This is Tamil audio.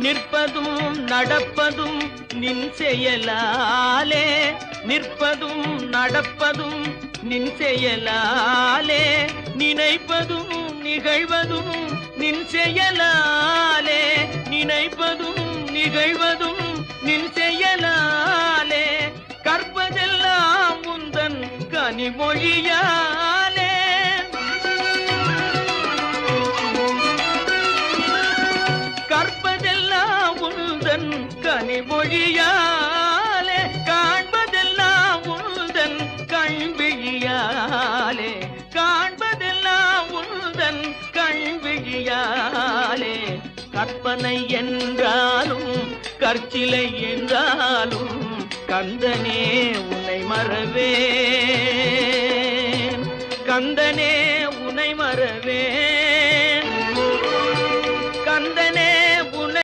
நிற்பதும் நடப்பதும் நின் செயலாலே, நிற்பதும் நடப்பதும் நின் செயலாலே, நினைப்பதும் நிகழ்வதும் நின் செயலாலே, நினைப்பதும் நிகழ்வதும் நின் செயலாலே, கற்பதெல்லாம் உந்தன் கனிமொழியாலே, கற்பதெல்லாம் உந்தன் கனிமொழியாலே, காண்பதெல்லாம் உந்தன் கண்விழியாலே, காண்பதெல்லாம் உந்தன் கண்விழியாலே, கற்பனை என்றாலும் கற்சிலை என்றாலும் கந்தனே உன்னை மறவேன், கந்தனே உன்னை மறவேன்.